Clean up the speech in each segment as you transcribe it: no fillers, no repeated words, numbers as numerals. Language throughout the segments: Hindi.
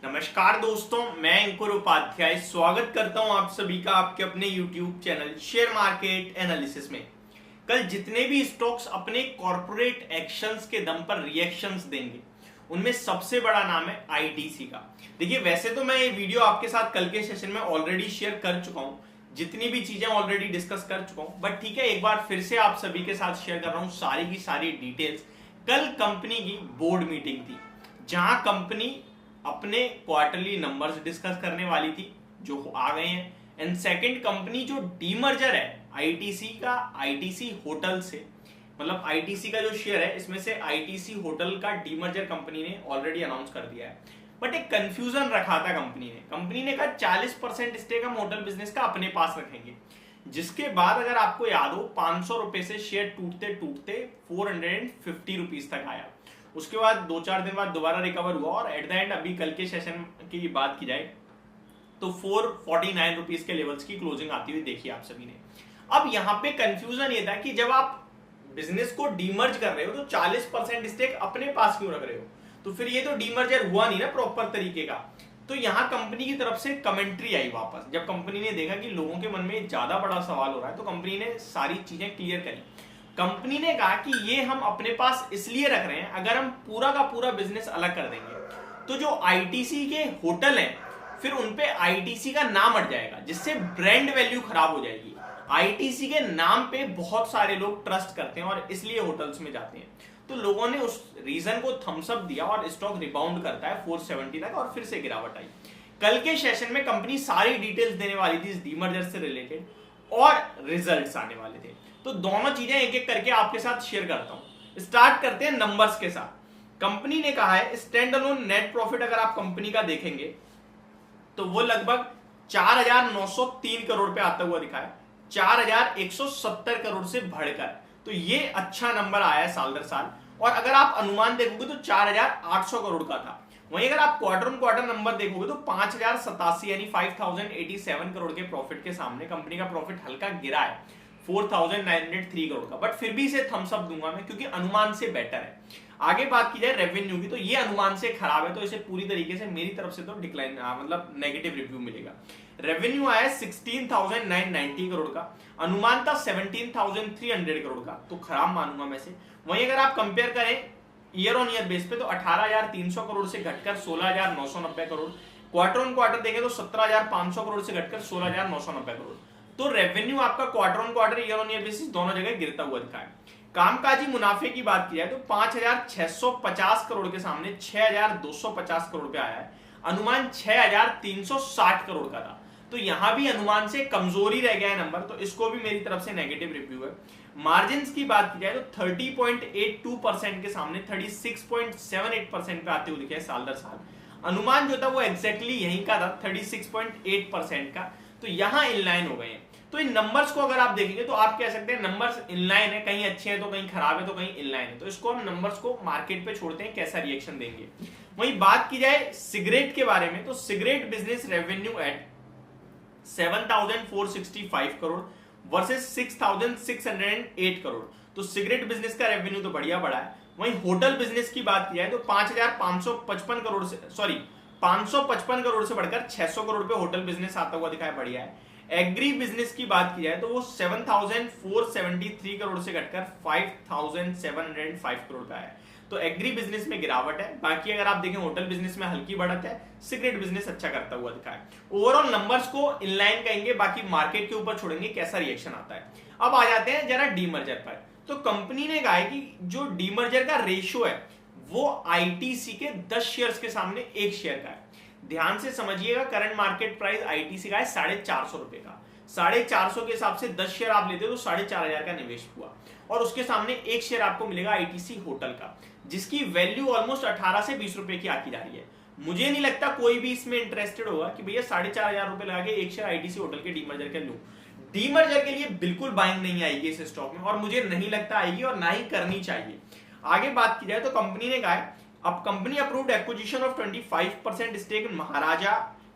नमस्कार दोस्तों, मैं अंकुर उपाध्याय स्वागत करता हूं आप सभी का आपके अपने YouTube channel share market analysis में। कल जितने भी स्टॉक्स अपने कॉर्पोरेट एक्शंस के दम पर रिएक्शंस देंगे उनमें सबसे बड़ा नाम है आईटीसी का। देखिए, वैसे तो मैं ये वीडियो आपके साथ कल के सेशन में ऑलरेडी शेयर कर चुका हूं, जितनी भी चीजें ऑलरेडी डिस्कस कर चुका हूं, बट ठीक है, एक बार फिर से आप सभी के साथ शेयर कर रहा हूं सारी की सारी डिटेल्स। कल कंपनी की बोर्ड मीटिंग थी जहां कंपनी अपने क्वार्टरली नंबर्स डिस्कस करने वाली थी जो आ गए हैं। एंड सेकंड, कंपनी जो डीमर्जर है आईटीसी का, आईटीसी होटल से, मतलब आईटीसी का जो शेयर है इसमें से आईटीसी होटल का डीमर्जर कंपनी ने ऑलरेडी अनाउंस कर दिया है। बट एक कंफ्यूजन रखा था कंपनी ने कहा 40% स्टेक हम होटल बिजनेस का अपने पास रखेंगे, जिसके बाद अगर आपको याद हो 500 रुपए से शेयर टूटते टूटते 450 रुपीज तक आया। उसके बाद 2-4 दिन बाद दोबारा रिकवर हुआ और एट द एंड अभी कल के सेशन की बात की जाए तो 449 रुपीज के लेवल्स की क्लोजिंग आती हुई देखी आप सभी ने। अब यहाँ पे कंफ्यूजन ये था कि जब आप बिजनेस को डीमर्ज कर रहे हो तो 40% स्टेक अपने पास क्यों रख रहे हो, तो फिर ये तो डीमर्जर हुआ नहीं ना प्रॉपर तरीके का। तो यहाँ कंपनी की तरफ से कमेंट्री आई वापस, जब कंपनी ने देखा कि लोगों के मन में ज्यादा बड़ा सवाल हो रहा है तो कंपनी ने सारी चीजें क्लियर करी। कंपनी ने कहा कि ये हम अपने पास इसलिए रख रहे हैं, अगर हम पूरा का पूरा बिजनेस अलग कर देंगे तो जो आईटीसी के होटल हैं फिर उनपे आईटीसी का नाम अट जाएगा, जिससे ब्रांड वैल्यू खराब हो जाएगी। आईटीसी के नाम पे बहुत सारे लोग ट्रस्ट करते हैं और इसलिए होटल्स में जाते हैं। तो लोगों ने उस रीजन को थम्स अप दिया और स्टॉक रिबाउंड करता है 470 तक और फिर से गिरावट आई। कल के सेशन में कंपनी सारी डिटेल्स देने वाली थी इस डीमर्जर से रिलेटेड और रिजल्ट्स आने वाले थे, तो दोनों चीजें एक एक करके आपके साथ शेयर करता हूं। स्टार्ट करते हैं नंबर्स के साथ। कंपनी ने कहा है स्टैंड अलोन नेट प्रॉफिट अगर आप कंपनी का देखेंगे तो वो लगभग 4,903 करोड़ पे आता हुआ दिखा है, 4,170 करोड़ से बढ़कर, तो ये अच्छा नंबर आया है साल दर साल। और अगर आप अनुमान देखोगे तो 4,800 करोड़ का था। वहीं अगर आप क्वार्टर ऑन क्वार्टर नंबर देखोगे तो 5,087 यानी 5,087 करोड़ के प्रॉफिट के सामने कंपनी का प्रॉफिट हल्का गिरा है 4,903 करोड़ का। बट फिर भी इसे थम्स अप दूंगा मैं, क्योंकि अनुमान से बेटर है। आगे बात की जाए रेवेन्यू की तो ये अनुमान से खराब है, तो इसे पूरी तरीके से मेरी तरफ से तो डिक्लाइन मतलब नेगेटिव रिव्यू मिलेगा। रेवेन्यू आया 16,990 करोड़ का, अनुमान था 17,300 करोड़ का, तो खराब मानूंगा मैं से। वहीं अगर आप कंपेयर करें ईयर ऑन ईयर बेस पे तो 18,300 करोड़ से घटकर 16,990 करोड़, क्वार्टर ऑन क्वार्टर देखें तो 17,500 करोड़ से घटकर 16,990 करोड़। तो रेवेन्यू आपका quarter on quarter year on year basis दोनों जगह गिरता हुआ दिखा है। कामकाजी मुनाफे की बात की जाए तो 5,650 करोड़ के सामने 6,250 करोड़ पे आया है, अनुमान 6,360 करोड़ का था, तो यहां भी अनुमान से कमजोरी रह गया है नंबर, तो इसको भी मेरी तरफ से नेगेटिव रिव्यू है। मार्जिन की बात की जाए तो 30.82% के सामने 36.78% पे आते हुए दिखे साल दर साल, अनुमान जो था वो एग्जैक्टली यहीं का था 36.8% का, तो यहां इनलाइन हो गए हैं। तो इन नंबर्स को अगर आप देखेंगे तो आप कह सकते हैं नंबर्स इनलाइन है, कहीं अच्छे हैं तो कहीं खराब है तो कहीं इनलाइन है, तो इसको हम नंबर्स को मार्केट पे छोड़ते हैं कैसा रिएक्शन देंगे। वहीं बात की जाए सिगरेट के बारे में तो cigarette business revenue at 7,465 crore versus 6,608 crore, तो सिगरेट बिजनेस का रेवेन्यू तो बढ़िया बढ़ा है। वहीं होटल बिजनेस की बात की जाए तो 5,555 करोड़ से 555 करोड़ से बढ़कर 600 करोड़ पे होटल बिजनेस आता हुआ दिखाया, बढ़िया है। एग्री बिजनेस की बात की जाए तो वो 7,473 करोड़ से घटकर 5,705 करोड़ का है, तो एग्री बिजनेस में गिरावट है। बाकी अगर आप देखें होटल बिजनेस में हल्की बढ़त है, सिगरेट बिजनेस अच्छा करता हुआ दिखा है। ओवरऑल नंबर्स को इनलाइन कहेंगे, बाकी मार्केट के ऊपर छोड़ेंगे कैसा रिएक्शन आता है। अब आ जाते हैं जरा डीमर्जर पर। तो कंपनी ने कहा है कि जो डीमर्जर का रेशियो है वो आईटीसी के 10 शेयर्स के सामने 1 शेयर का है। ध्यान से समझिएगा, करंट मार्केट प्राइस आईटीसी का है 450 रुपए का, 450 के हिसाब से 10 शेयर आप लेते हो तो 4,500 का निवेश हुआ, और उसके सामने 1 शेयर आपको मिलेगा आईटीसी होटल का, जिसकी वैल्यू ऑलमोस्ट 18 से 20 रुपए की आकी जा रही है। मुझे नहीं लगता कोई भी इसमें इंटरेस्टेड होगा कि भैया 4,500 रुपए लगा के 1 शेयर आईटीसी होटल के डीमर्जर के लूं। डीमर्जर के लिए बिल्कुल बाइंग नहीं आएगी इस स्टॉक में, और मुझे नहीं लगता आएगी और ना ही करनी चाहिए। आगे बात की जाए तो कंपनी ने कहा है अब company approved acquisition of 25% stake in Maharaja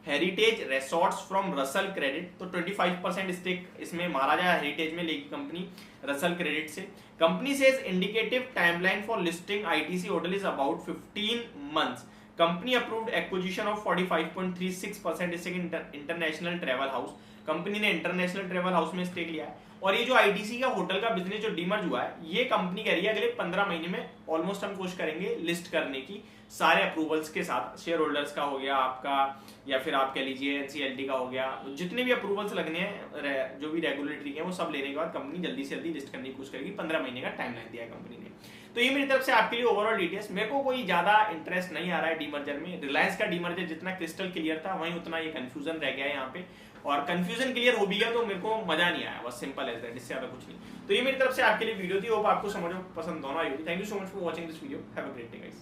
heritage resorts from Russell credit, तो 25% स्टेक इसमें महाराजा हेरिटेज में लेगी कंपनी रसल क्रेडिट से। Company says indicative timeline for listing ITC hotel is about 15 months. Company approved acquisition of 45.36% stake in international travel house. Company ने इंटरनेशनल ट्रेवल हाउस में स्टेक लिया है। और ये जो आईटीसी का होटल का बिजनेस जो डीमर्ज हुआ है, ये कंपनी कह रही है अगले 15 महीने में ऑलमोस्ट हम कोशिश करेंगे लिस्ट करने की, सारे अप्रूवल्स के साथ। शेयर होल्डर्स का हो गया आपका, या फिर आप कह लीजिए एनसीएलटी का हो गया, जितने भी अप्रूवल्स लगने हैं जो भी रेगुलेटरी है वो सब लेने के बाद कंपनी जल्दी से जल्दी लिस्ट करने की कोशिश करेगी। 15 महीने का टाइमलाइन दिया है कंपनी ने। तो ये मेरी तरफ से आपके लिए ओवरऑल डिटेल्स। मेरे को कोई ज्यादा इंटरेस्ट नहीं आ रहा है डीमर्जर में। रिलायंस का डीमर्जर जितना क्रिस्टल क्लियर था, वहीं उतना ये कंफ्यूजन रह गया है यहाँ पे। और कंफ्यूजन क्लियर हो भी गया तो मेरे को मजा नहीं आया, बस सिंपल एज दैट, इससे ज्यादा कुछ नहीं। तो ये मेरी तरफ से आपके लिए वीडियो थी, होप आपको समझ पसंद होना आई होगी। Thank you so much for watching this video. Have a great day guys.